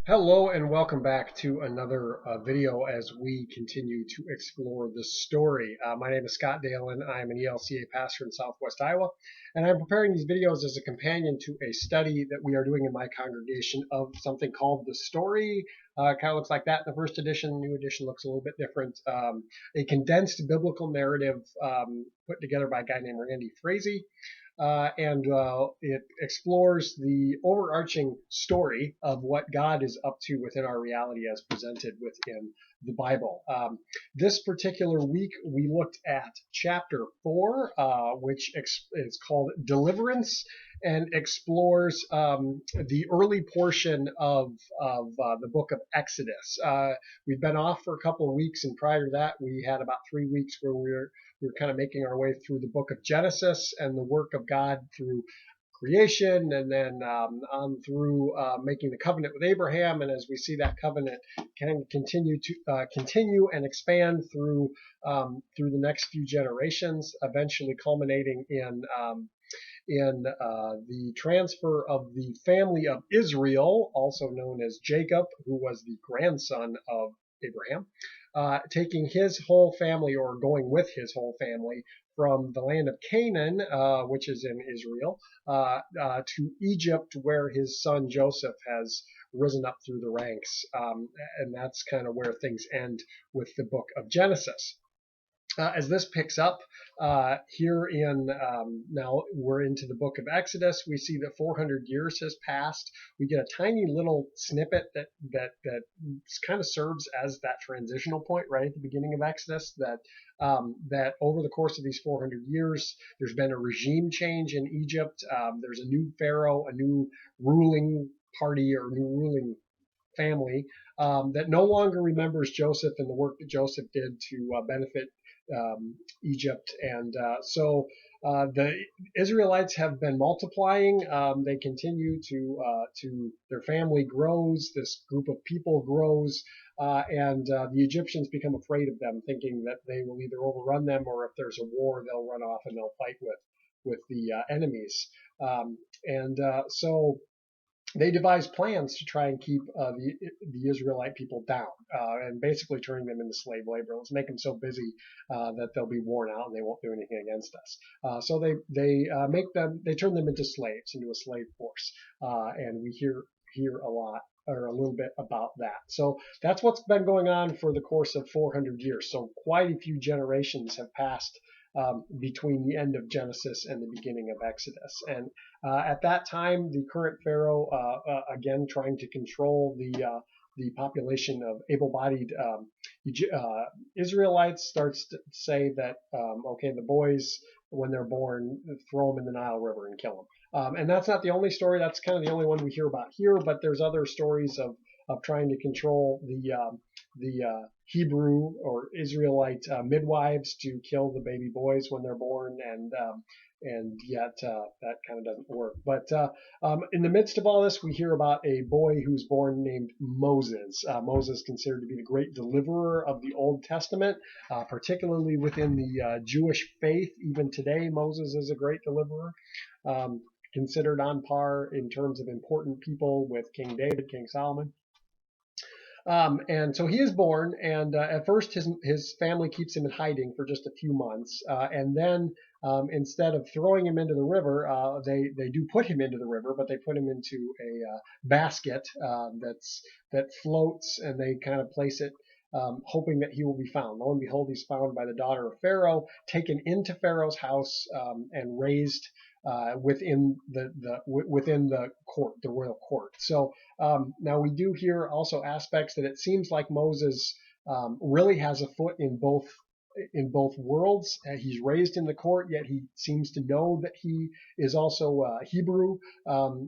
Hello and welcome back to another video as we continue to explore the story. My name is Scott Dalen. I'm an ELCA pastor in Southwest Iowa, and I'm preparing these videos as a companion to a study that we are doing in my congregation of something called the story. Kind of looks like that in the first edition. The new edition looks a little bit different. A condensed biblical narrative put together by a guy named Randy Frazee. And it explores the overarching story of what God is up to within our reality as presented within the Bible. This particular week, we looked at chapter 4, which is called Deliverance, and explores the early portion of the book of Exodus. We've been off for a couple of weeks, and prior to that, we had about 3 weeks where we're kind of making our way through the book of Genesis and the work of God through creation, and then on through making the covenant with Abraham. And as we see that covenant can continue and expand through the next few generations, eventually culminating in the transfer of the family of Israel, also known as Jacob, who was the grandson of Abraham, taking his whole family, or going with his whole family, from the land of Canaan, which is in Israel, to Egypt, where his son Joseph has risen up through the ranks. And that's kind of where things end with the book of Genesis. As this picks up here now we're into the book of Exodus. We see that 400 years has passed. We get a tiny little snippet that kind of serves as that transitional point right at the beginning of Exodus. That over the course of these 400 years, there's been a regime change in Egypt. There's a new pharaoh, a new ruling party, or new ruling family that no longer remembers Joseph and the work that Joseph did to benefit Egypt. And so the Israelites have been multiplying. They continue to their family grows. This group of people grows. And the Egyptians become afraid of them, thinking that they will either overrun them, or if there's a war, they'll run off and they'll fight with the enemies. So they devised plans to try and keep the Israelite people down, and basically turning them into slave labor. Let's make them so busy that they'll be worn out and they won't do anything against us. So they turn them into slaves, into a slave force, and we hear a lot, or a little bit, about that. So that's what's been going on for the course of 400 years. So quite a few generations have passed between the end of Genesis and the beginning of Exodus. And at that time, the current Pharaoh, again trying to control the population of able-bodied Israelites, starts to say that, okay, the boys, when they're born, throw them in the Nile River and kill them. And that's not the only story. That's kind of the only one we hear about here. But there's other stories of trying to control the Hebrew or Israelite midwives to kill the baby boys when they're born, and yet that kind of doesn't work. But in the midst of all this, we hear about a boy who's born named Moses. Moses, considered to be the great deliverer of the Old Testament, particularly within the Jewish faith. Even today, Moses is a great deliverer. Considered on par in terms of important people with King David, King Solomon. And so he is born, and at first his family keeps him in hiding for just a few months, and then instead of throwing him into the river, they do put him into the river, but they put him into a basket that floats, and they kind of place it, hoping that he will be found. Lo and behold, he's found by the daughter of Pharaoh, taken into Pharaoh's house, and raised within the court, the royal court. So now we do hear also aspects that it seems like Moses really has a foot in both worlds. He's raised in the court, yet he seems to know that he is also Hebrew.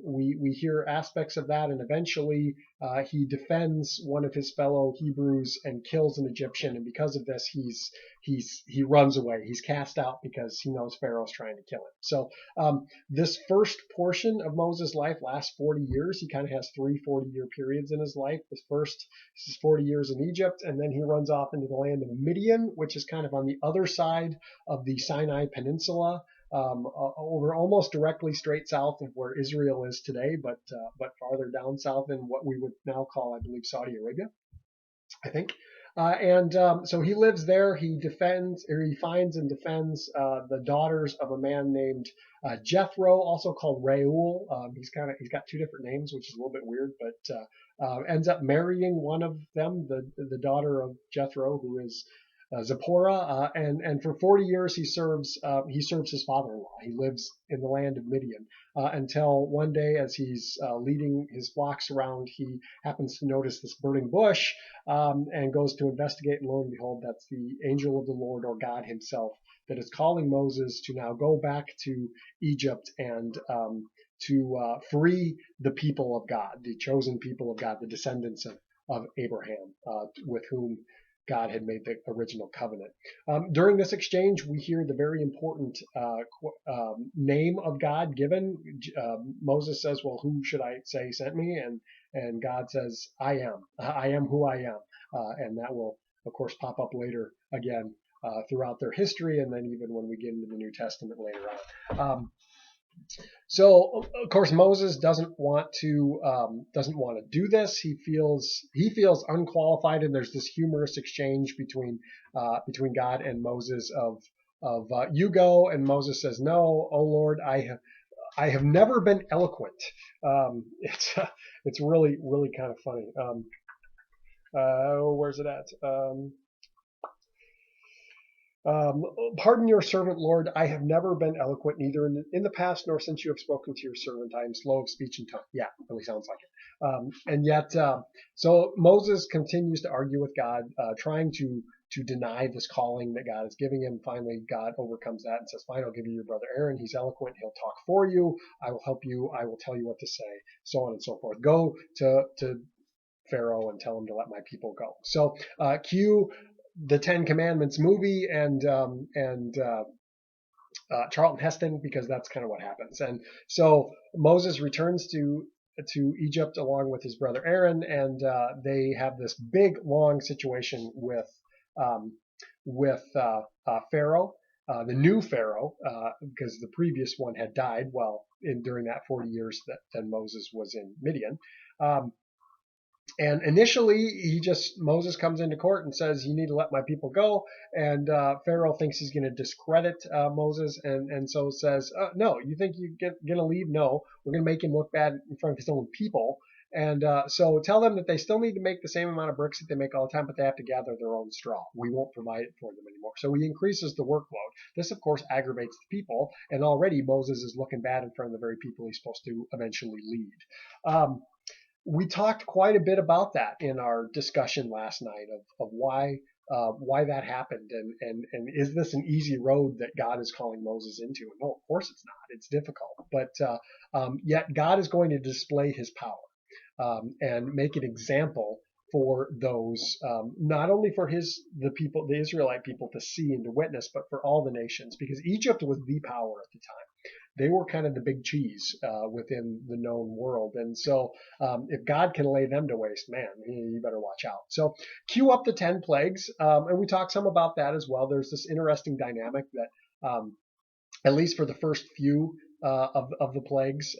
We hear aspects of that, and eventually he defends one of his fellow Hebrews and kills an Egyptian. And because of this, he runs away. He's cast out because he knows Pharaoh's trying to kill him. So this first portion of Moses' life lasts 40 years. He kind of has 3 40-year periods in his life. The first is 40 years in Egypt, and then he runs off into the land of Midian, which is kind of on the other side of the Sinai Peninsula. over almost directly straight south of where Israel is today, but farther down south in what we would now call, I believe, Saudi Arabia, I think. So he lives there. He defends, or he finds and defends the daughters of a man named Jethro, also called Reuel. He's got two different names, which is a little bit weird, but ends up marrying one of them, the daughter of Jethro, who is Zipporah, and for 40 years he serves his father-in-law. He lives in the land of Midian until one day, as he's leading his flocks around, he happens to notice this burning bush and goes to investigate. And lo and behold, that's the angel of the Lord, or God Himself, that is calling Moses to now go back to Egypt and to free the people of God, the chosen people of God, the descendants of Abraham, with whom God had made the original covenant. During this exchange, we hear the very important name of God given. Moses says, "Well, who should I say sent me?" And God says, "I am. I am who I am." And that will, of course, pop up later again throughout their history, and then even when we get into the New Testament later on. So of course Moses doesn't want to do this. He feels unqualified, and there's this humorous exchange between God and Moses of you go, and Moses says, "No, oh Lord, I have never been eloquent." It's really kind of funny. Where's it at? Pardon your servant, Lord. I have never been eloquent, neither in the past nor since you have spoken to your servant. I am slow of speech and tongue. Yeah, really sounds like it. And yet, so Moses continues to argue with God, trying to deny this calling that God is giving him. Finally, God overcomes that and says, "Fine, I'll give you your brother Aaron. He's eloquent. He'll talk for you. I will help you. I will tell you what to say," so on and so forth. Go to Pharaoh and tell him to let my people go. So cue the Ten Commandments movie and Charlton Heston, because that's kind of what happens. And so Moses returns to Egypt along with his brother Aaron, and they have this big long situation with Pharaoh, the new Pharaoh, because the previous one had died during that 40 years that Moses was in Midian. And initially, Moses comes into court and says, "You need to let my people go." And Pharaoh thinks he's going to discredit Moses, and so says, "No, you think you're going to leave? No, we're going to make him look bad in front of his own people." And so tell them that they still need to make the same amount of bricks that they make all the time, but they have to gather their own straw. We won't provide it for them anymore. So he increases the workload. This, of course, aggravates the people, and already Moses is looking bad in front of the very people he's supposed to eventually lead. We talked quite a bit about that in our discussion last night of why that happened, and is this an easy road that God is calling Moses into? No, of course it's not. It's difficult, but yet God is going to display His power and make an example for those, not only for the Israelite people to see and to witness, but for all the nations, because Egypt was the power at the time. They were kind of the big cheese within the known world. And so if God can lay them to waste, man, you better watch out. So cue up the 10 plagues. And we talked some about that as well. There's this interesting dynamic that, at least for the first few of the plagues,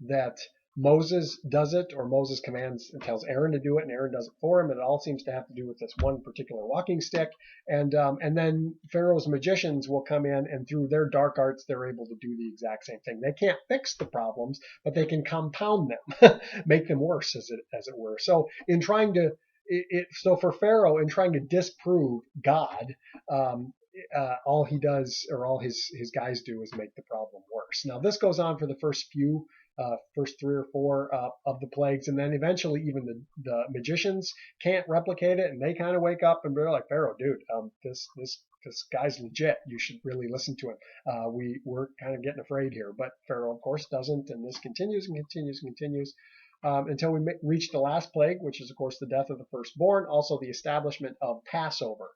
that Moses does it, or Moses commands and tells Aaron to do it, and Aaron does it for him. And it all seems to have to do with this one particular walking stick. And then Pharaoh's magicians will come in, and through their dark arts, they're able to do the exact same thing. They can't fix the problems, but they can compound them, make them worse, as it were. So in trying to, so for Pharaoh, in trying to disprove God, all he does, or all his guys do, is make the problem worse. Now this goes on for the first 3 or 4 of the plagues, and then eventually even the magicians can't replicate it, and they kind of wake up and they're like, "Pharaoh, dude, this guy's legit. You should really listen to him. We're kind of getting afraid here." But Pharaoh, of course, doesn't, and this continues and continues and continues until we reach the last plague, which is, of course, the death of the firstborn, also the establishment of Passover.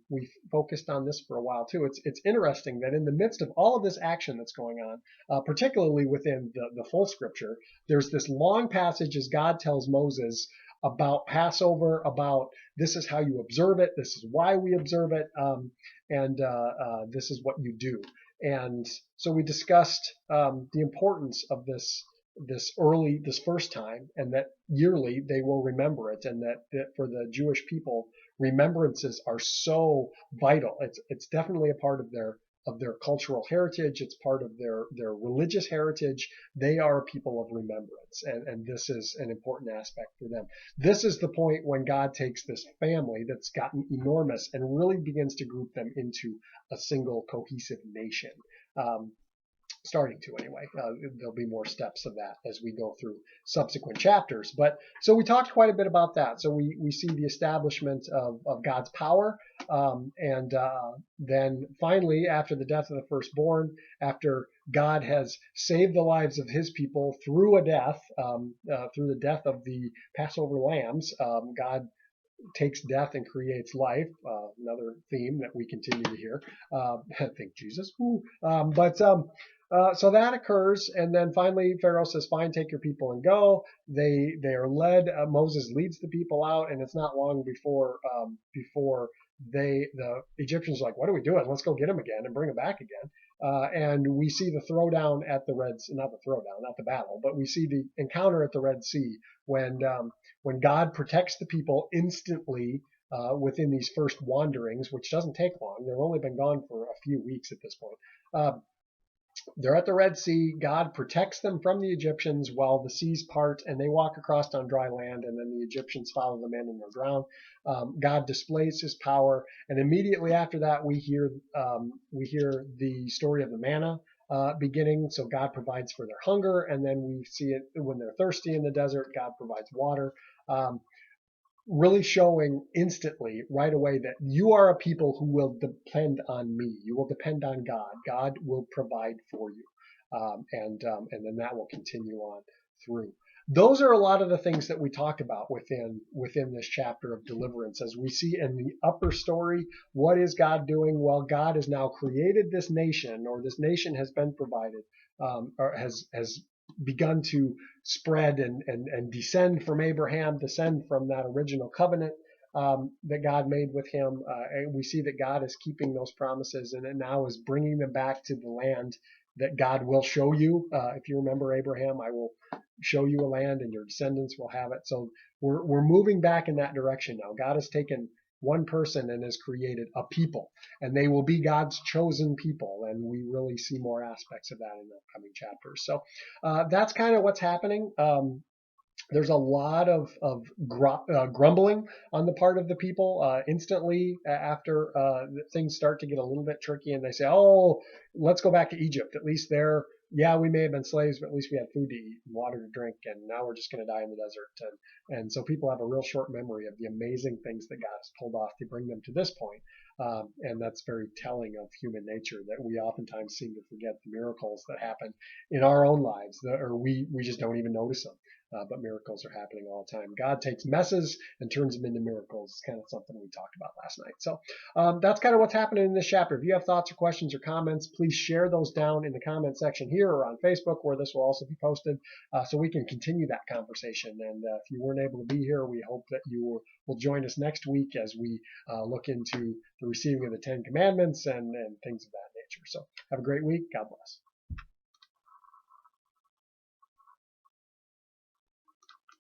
We focused on this for a while too. It's interesting that in the midst of all of this action that's going on, particularly within the full scripture, there's this long passage as God tells Moses about Passover, about this is how you observe it, this is why we observe it, and this is what you do. And so we discussed the importance of this first time, and that yearly they will remember it, and that for the Jewish people, remembrances are so vital. It's definitely a part of their cultural heritage. It's part of their religious heritage. They are a people of remembrance, and this is an important aspect for them. This is the point when God takes this family that's gotten enormous and really begins to group them into a single cohesive nation. Um, Starting to anyway. There'll be more steps of that as we go through subsequent chapters. But so we talked quite a bit about that. So we see the establishment of God's power. And then finally, after the death of the firstborn, after God has saved the lives of his people through a death, through the death of the Passover lambs, God takes death and creates life. Another theme that we continue to hear. Thank Jesus. So that occurs, and then finally Pharaoh says, "Fine, take your people and go." They are led. Moses leads the people out, and it's not long before the Egyptians are like, "What are we doing? Let's go get them again and bring them back again." And we see the throwdown at the Red Sea, not the throwdown, not the battle, but we see the encounter at the Red Sea when God protects the people instantly within these first wanderings, which doesn't take long. They've only been gone for a few weeks at this point. They're at the Red Sea. God protects them from the Egyptians while the seas part, and they walk across on dry land, and then the Egyptians follow them in and they're drowned. God displays his power, and immediately after that we hear the story of the manna beginning. So God provides for their hunger, and then we see it when they're thirsty in the desert. God provides water. Really showing instantly right away that you are a people who will depend on me. You will depend on God. God will provide for you. And then that will continue on through. Those are a lot of the things that we talk about within this chapter of deliverance. As we see in the upper story, what is God doing? Well, God has now created this nation, or this nation has been provided, or has begun to spread and descend from Abraham, descend from that original covenant that God made with him. And we see that God is keeping those promises, and it now is bringing them back to the land that God will show you. If you remember Abraham, I will show you a land and your descendants will have it. So we're moving back in that direction now. God has taken one person and has created a people, and they will be God's chosen people. And we really see more aspects of that in the upcoming chapters. So that's kind of what's happening. There's a lot of grumbling on the part of the people instantly after things start to get a little bit tricky, and they say, "Oh, let's go back to Egypt. At least there, yeah, we may have been slaves, but at least we had food to eat and water to drink, and now we're just going to die in the desert." And so people have a real short memory of the amazing things that God has pulled off to bring them to this point. And that's very telling of human nature, that we oftentimes seem to forget the miracles that happen in our own lives, or we just don't even notice them. But miracles are happening all the time. God takes messes and turns them into miracles. It's kind of something we talked about last night. So that's kind of what's happening in this chapter. If you have thoughts or questions or comments, please share those down in the comment section here or on Facebook, where this will also be posted, so we can continue that conversation. And if you weren't able to be here, we hope that you will join us next week as we look into the receiving of the Ten Commandments and things of that nature. So have a great week. God bless.